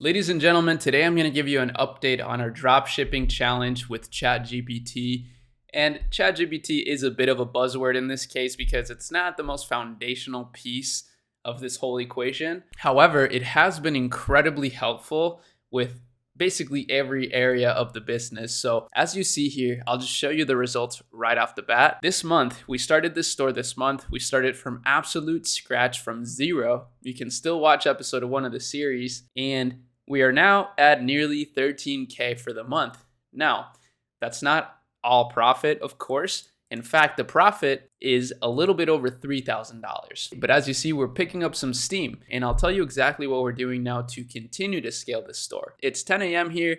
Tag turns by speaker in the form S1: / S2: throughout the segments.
S1: Ladies and gentlemen, today I'm going to give you an update on our dropshipping challenge with ChatGPT. And ChatGPT is a bit of a buzzword in this case because it's not the most foundational piece of this whole equation. However, it has been incredibly helpful with basically every area of the business. So as you see here, I'll just show you the results right off the bat. This month, we started this store this month. We started from absolute scratch, from zero. You can still watch episode 1 of the series, and we are now at nearly 13K for the month. Now, that's not all profit, of course. In fact, the profit is a little bit over $3,000. But as you see, we're picking up some steam, and I'll tell you exactly what we're doing now to continue to scale this store. It's 10 a.m. here,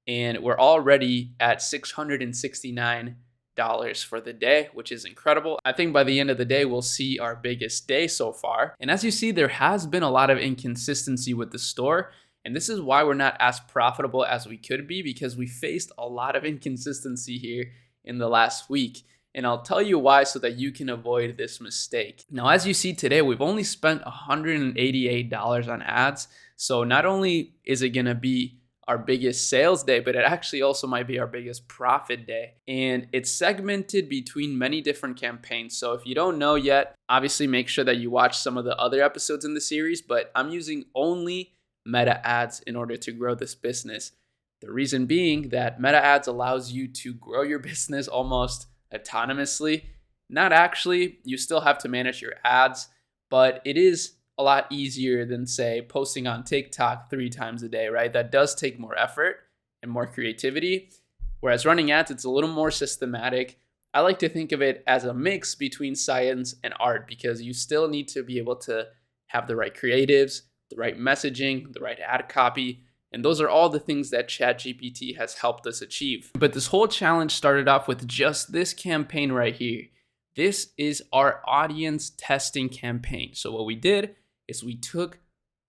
S1: and we're already at $669 for the day, which is incredible. I think by the end of the day, we'll see our biggest day so far. And as you see, there has been a lot of inconsistency with the store. And this is why we're not as profitable as we could be, because we faced a lot of inconsistency here in the last week. And I'll tell you why so that you can avoid this mistake. Now, as you see today, we've only spent $188 on ads. So not only is it going to be our biggest sales day, but it actually also might be our biggest profit day. And it's segmented between many different campaigns. So if you don't know yet, obviously make sure that you watch some of the other episodes in the series, but I'm using only Meta ads in order to grow this business. The reason being that Meta ads allows you to grow your business almost autonomously. Not actually, you still have to manage your ads, but it is a lot easier than, say, posting on TikTok 3 times a day, right? That does take more effort and more creativity. Whereas running ads, it's a little more systematic. I like to think of it as a mix between science and art, because you still need to be able to have the right creatives, the right messaging, the right ad copy. And those are all the things that ChatGPT has helped us achieve. But this whole challenge started off with just this campaign right here. This is our audience testing campaign. So what we did is we took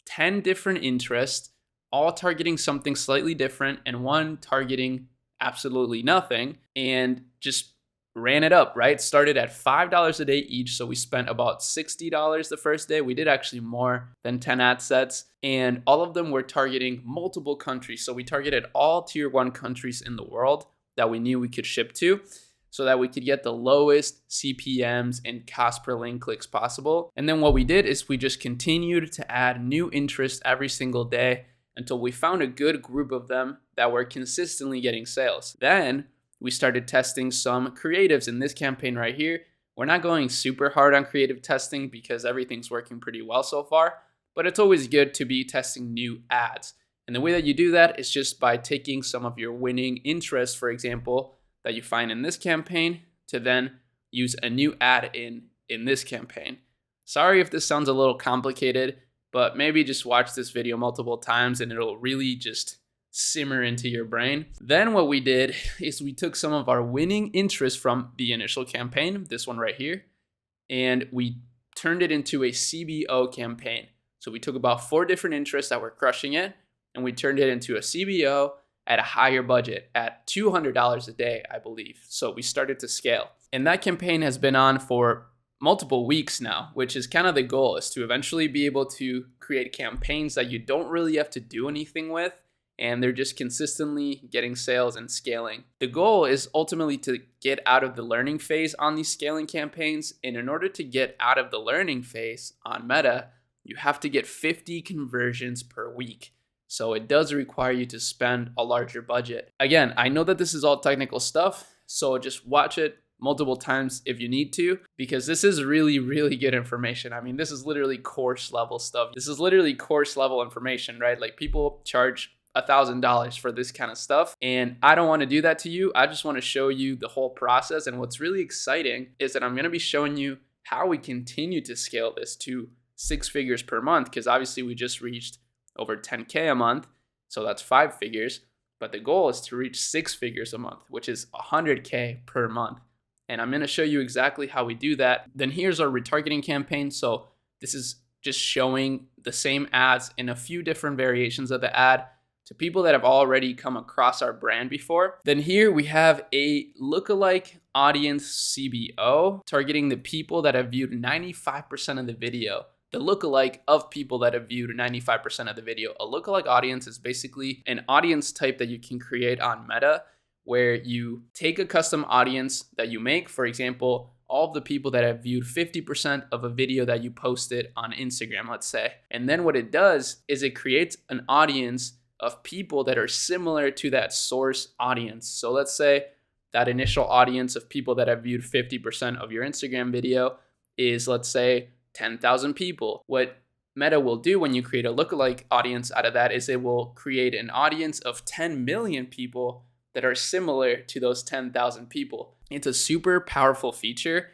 S1: 10 different interests, all targeting something slightly different and one targeting absolutely nothing, and just ran it up, right? Started at $5 a day each. So we spent about $60 the first day. We did actually more than 10 ad sets, and all of them were targeting multiple countries. So we targeted all tier 1 countries in the world that we knew we could ship to, so that we could get the lowest CPMs and cost per link clicks possible. And then what we did is we just continued to add new interest every single day until we found a good group of them that were consistently getting sales. Then we started testing some creatives in this campaign right here. We're not going super hard on creative testing because everything's working pretty well so far, but it's always good to be testing new ads. And the way that you do that is just by taking some of your winning interests, for example, that you find in this campaign, to then use a new ad in this campaign. Sorry if this sounds a little complicated, but maybe just watch this video multiple times and it'll really just simmer into your brain. Then what we did is we took some of our winning interest from the initial campaign, this one right here, and we turned it into a CBO campaign. So we took about 4 different interests that were crushing it, and we turned it into a CBO at a higher budget at $200 a day, I believe. So we started to scale. And that campaign has been on for multiple weeks now, which is kind of the goal, is to eventually be able to create campaigns that you don't really have to do anything with, and they're just consistently getting sales and scaling. The goal is ultimately to get out of the learning phase on these scaling campaigns. And in order to get out of the learning phase on Meta, you have to get 50 conversions per week. So it does require you to spend a larger budget. Again, I know that this is all technical stuff, so just watch it multiple times if you need to, because this is really, really good information. I mean, this is literally course level stuff. This is literally course level information, right? Like, people charge $1,000 for this kind of stuff, and I don't want to do that to you. I just want to show you the whole process. And what's really exciting is that I'm going to be showing you how we continue to scale this to 6 figures per month, because obviously we just reached over 10K a month, so that's 5 figures, but the goal is to reach 6 figures a month, which is 100K per month. And I'm going to show you exactly how we do that. Then here's our retargeting campaign. So this is just showing the same ads in a few different variations of the ad to people that have already come across our brand before. Then here we have a lookalike audience CBO, targeting the people that have viewed 95% of the video the lookalike of people that have viewed 95% of the video. A lookalike audience is basically an audience type that you can create on Meta, where you take a custom audience that you make. For example, all of the people that have viewed 50% of a video that you posted on Instagram, let's say. And then what it does is it creates an audience of people that are similar to that source audience. So let's say that initial audience of people that have viewed 50% of your Instagram video is, let's say, 10,000 people. What Meta will do when you create a lookalike audience out of that is it will create an audience of 10 million people that are similar to those 10,000 people. It's a super powerful feature.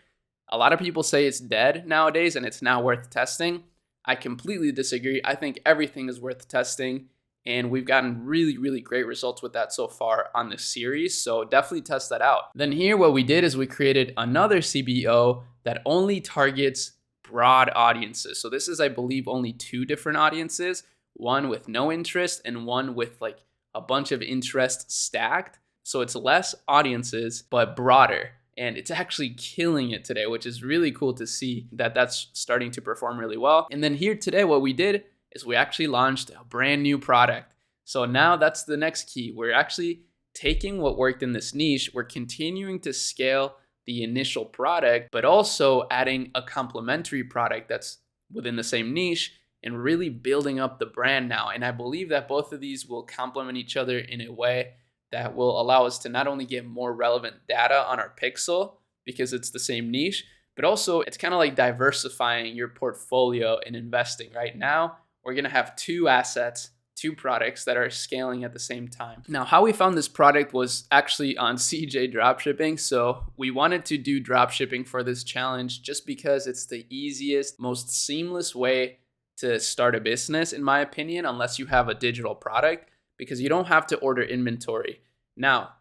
S1: A lot of people say it's dead nowadays and it's not worth testing. I completely disagree. I think everything is worth testing, and we've gotten really, really great results with that so far on this series. So definitely test that out. Then here, what we did is we created another CBO that only targets broad audiences. So this is, I believe, only 2 different audiences, one with no interest and one with like a bunch of interest stacked. So it's less audiences, but broader. And it's actually killing it today, which is really cool to see that that's starting to perform really well. And then here today, what we did is we actually launched a brand new product. So now that's the next key. We're actually taking what worked in this niche. We're continuing to scale the initial product, but also adding a complementary product that's within the same niche and really building up the brand now. And I believe that both of these will complement each other in a way that will allow us to not only get more relevant data on our pixel because it's the same niche, but also it's kind of like diversifying your portfolio in investing. Right now, we're going to have 2 assets, 2 products that are scaling at the same time. Now, how we found this product was actually on CJ Dropshipping. So we wanted to do dropshipping for this challenge just because it's the easiest, most seamless way to start a business, in my opinion, unless you have a digital product, because you don't have to order inventory. Now,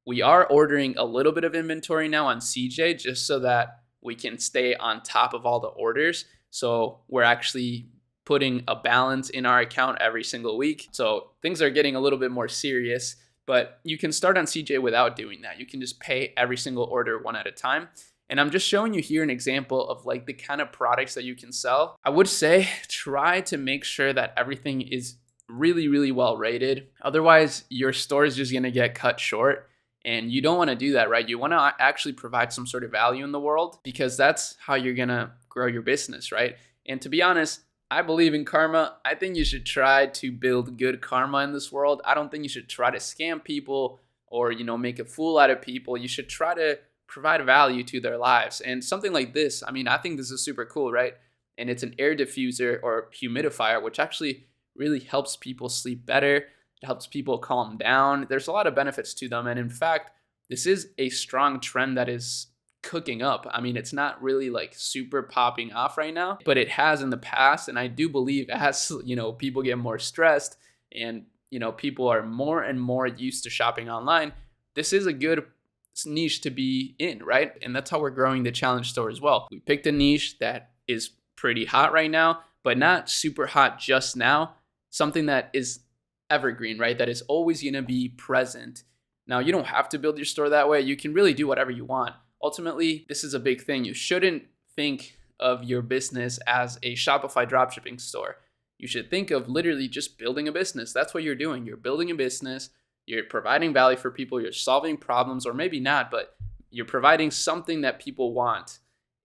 S1: we are ordering a little bit of inventory now on CJ just so that we can stay on top of all the orders. So we're actually putting a balance in our account every single week. So things are getting a little bit more serious, but you can start on CJ without doing that. You can just pay every single order one at a time. And I'm just showing you here an example of like the kind of products that you can sell. I would say try to make sure that everything is really, really well rated. Otherwise, your store is just gonna get cut short. And you don't wanna do that, right? You wanna actually provide some sort of value in the world because that's how you're gonna grow your business, right? And to be honest, I believe in karma. I think you should try to build good karma in this world. I don't think you should try to scam people or, make a fool out of people. You should try to provide value to their lives. And something like this, I think this is super cool, right? And it's an air diffuser or humidifier, which actually really helps people sleep better. It helps people calm down. There's a lot of benefits to them. And in fact, this is a strong trend that is cooking up. It's not really like super popping off right now, but it has in the past. And I do believe as, people get more stressed and, people are more and more used to shopping online, this is a good niche to be in, right? And that's how we're growing the challenge store as well. We picked a niche that is pretty hot right now, but not super hot just now. Something that is evergreen, right? That is always going to be present. Now, you don't have to build your store that way. You can really do whatever you want. Ultimately, this is a big thing. You shouldn't think of your business as a Shopify dropshipping store. You should think of literally just building a business. That's what you're doing. You're building a business. You're providing value for people. You're solving problems, or maybe not, but you're providing something that people want.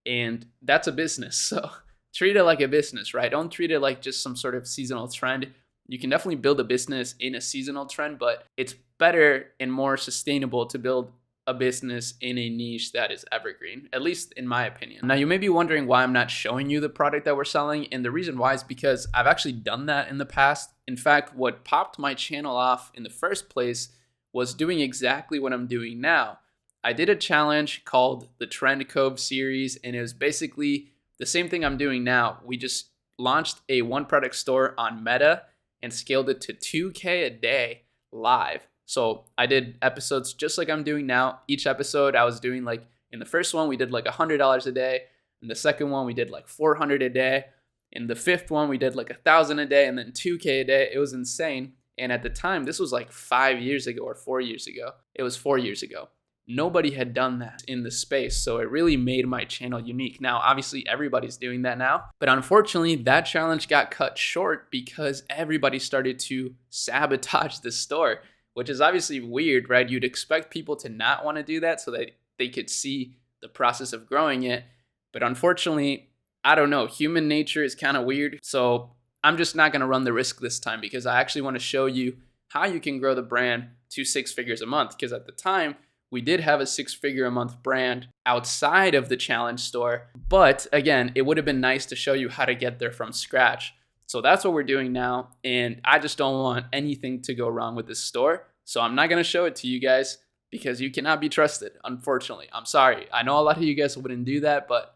S1: And that's a business. So treat it like a business, right? Don't treat it like just some sort of seasonal trend. You can definitely build a business in a seasonal trend, but it's better and more sustainable to build a business in a niche that is evergreen, at least in my opinion. Now, you may be wondering why I'm not showing you the product that we're selling. And the reason why is because I've actually done that in the past. In fact, what popped my channel off in the first place was doing exactly what I'm doing now. I did a challenge called the Trend Cove series, and it was basically the same thing I'm doing now. We just launched a 1 product store on Meta and scaled it to 2K a day live. So I did episodes just like I'm doing now. Each episode I was doing like, in the first one we did like $100 a day. In the second one we did like $400 a day. In the 5th one we did like $1,000 a day, and then 2K a day. It was insane. And at the time, this was like 5 years ago or 4 years ago. It was 4 years ago. Nobody had done that in the space. So it really made my channel unique. Now, obviously, everybody's doing that now. But unfortunately, that challenge got cut short because everybody started to sabotage the store, which is obviously weird, right? You'd expect people to not want to do that so that they could see the process of growing it. But unfortunately, I don't know. Human nature is kind of weird. So I'm just not going to run the risk this time because I actually want to show you how you can grow the brand to 6 figures a month. Because at the time, we did have a 6-figure a month brand outside of the challenge store. But again, it would have been nice to show you how to get there from scratch. So that's what we're doing now. And I just don't want anything to go wrong with this store. So I'm not going to show it to you guys because you cannot be trusted, unfortunately. I'm sorry. I know a lot of you guys wouldn't do that, but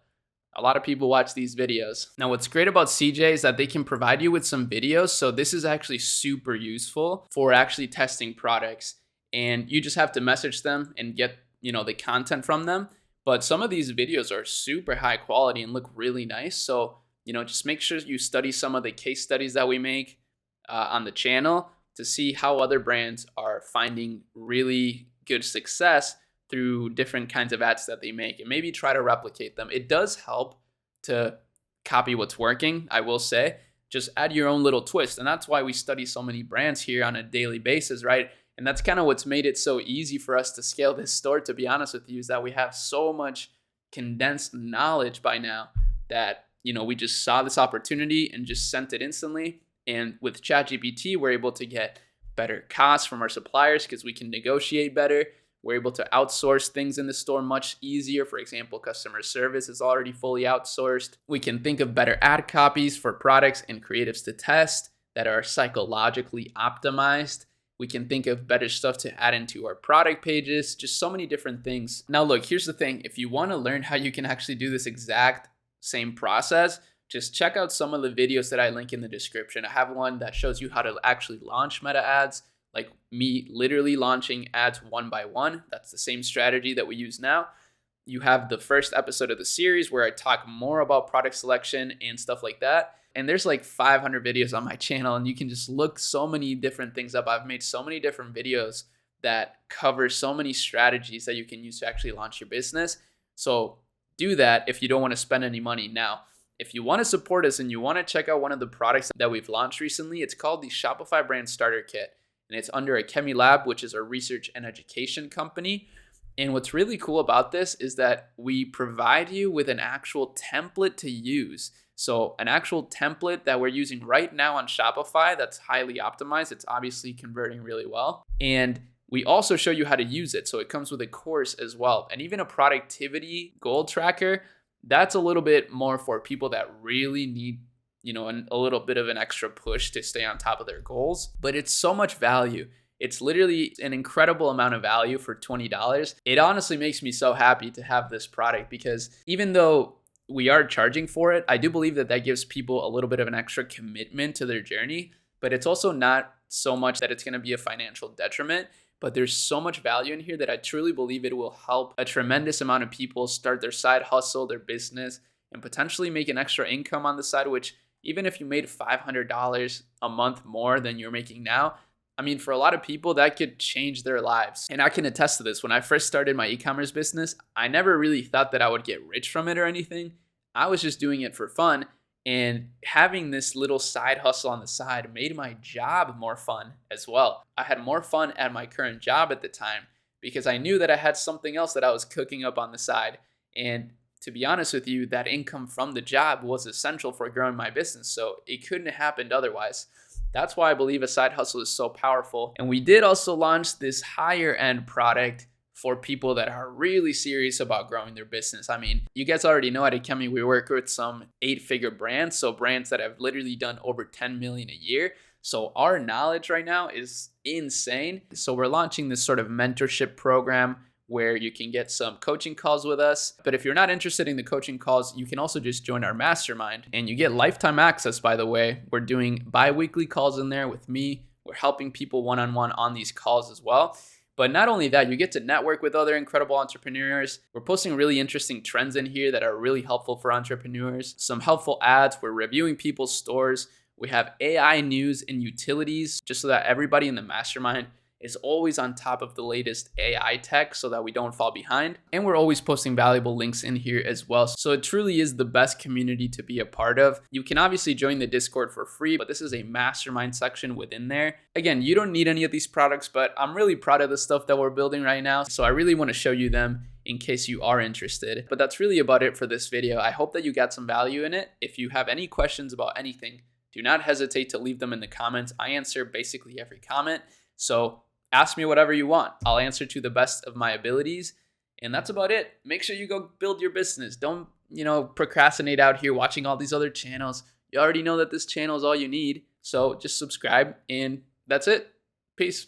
S1: a lot of people watch these videos. Now, what's great about CJ is that they can provide you with some videos. So this is actually super useful for actually testing products. And you just have to message them and get, the content from them. But some of these videos are super high quality and look really nice. So, just make sure you study some of the case studies that we make on the channel to see how other brands are finding really good success through different kinds of ads that they make, and maybe try to replicate them. It does help to copy what's working, I will say. Just add your own little twist. And that's why we study so many brands here on a daily basis, right? And that's kind of what's made it so easy for us to scale this store, to be honest with you, is that we have so much condensed knowledge by now that, we just saw this opportunity and just sent it instantly. And with ChatGPT, we're able to get better costs from our suppliers because we can negotiate better. We're able to outsource things in the store much easier. For example, customer service is already fully outsourced. We can think of better ad copies for products and creatives to test that are psychologically optimized. We can think of better stuff to add into our product pages, just so many different things. Now, look, here's the thing. If you want to learn how you can actually do this exact same process, just check out some of the videos that I link in the description. I have one that shows you how to actually launch meta ads, like me literally launching ads one by one. That's the same strategy that we use now. You have the first episode of the series where I talk more about product selection and stuff like that. And there's like 500 videos on my channel, and you can just look so many different things up. I've made so many different videos that cover so many strategies that you can use to actually launch your business. So do that if you don't want to spend any money. Now, if you want to support us and you want to check out one of the products that we've launched recently, it's called the Shopify Brand Starter Kit. And it's under Akemi Lab, which is our research and education company. And what's really cool about this is that we provide you with an actual template to use. So an actual template that we're using right now on Shopify that's highly optimized. It's obviously converting really well. And we also show you how to use it. So it comes with a course as well. And even a productivity goal tracker. That's a little bit more for people that really need a little bit of an extra push to stay on top of their goals. But it's so much value. It's literally an incredible amount of value for $20. It honestly makes me so happy to have this product because even though we are charging for it, I do believe that gives people a little bit of an extra commitment to their journey. But it's also not so much that it's going to be a financial detriment. But there's so much value in here that I truly believe it will help a tremendous amount of people start their side hustle, their business, and potentially make an extra income on the side, which even if you made $500 a month more than you're making now, I mean, for a lot of people, that could change their lives. And I can attest to this. When I first started my e-commerce business, I never really thought that I would get rich from it or anything. I was just doing it for fun. And having this little side hustle on the side made my job more fun as well. I had more fun at my current job at the time because I knew that I had something else that I was cooking up on the side. And to be honest with you, that income from the job was essential for growing my business. So it couldn't have happened otherwise. That's why I believe a side hustle is so powerful. And we did also launch this higher end product for people that are really serious about growing their business. I mean, you guys already know at Akemi, we work with some 8-figure brands. So brands that have literally done over 10 million a year. So our knowledge right now is insane. So we're launching this sort of mentorship program where you can get some coaching calls with us. But if you're not interested in the coaching calls, you can also just join our mastermind and you get lifetime access, by the way. We're doing bi-weekly calls in there with me. We're helping people one-on-one on these calls as well. But not only that, you get to network with other incredible entrepreneurs. We're posting really interesting trends in here that are really helpful for entrepreneurs. Some helpful ads. We're reviewing people's stores. We have AI news and utilities just so that everybody in the mastermind is always on top of the latest AI tech so that we don't fall behind. And we're always posting valuable links in here as well. So it truly is the best community to be a part of. You can obviously join the Discord for free, but this is a mastermind section within there. Again, you don't need any of these products, but I'm really proud of the stuff that we're building right now. So I really want to show you them in case you are interested. But that's really about it for this video. I hope that you got some value in it. If you have any questions about anything, do not hesitate to leave them in the comments. I answer basically every comment. So ask me whatever you want. I'll answer to the best of my abilities. And that's about it. Make sure you go build your business. Don't, procrastinate out here watching all these other channels. You already know that this channel is all you need. So just subscribe and that's it. Peace.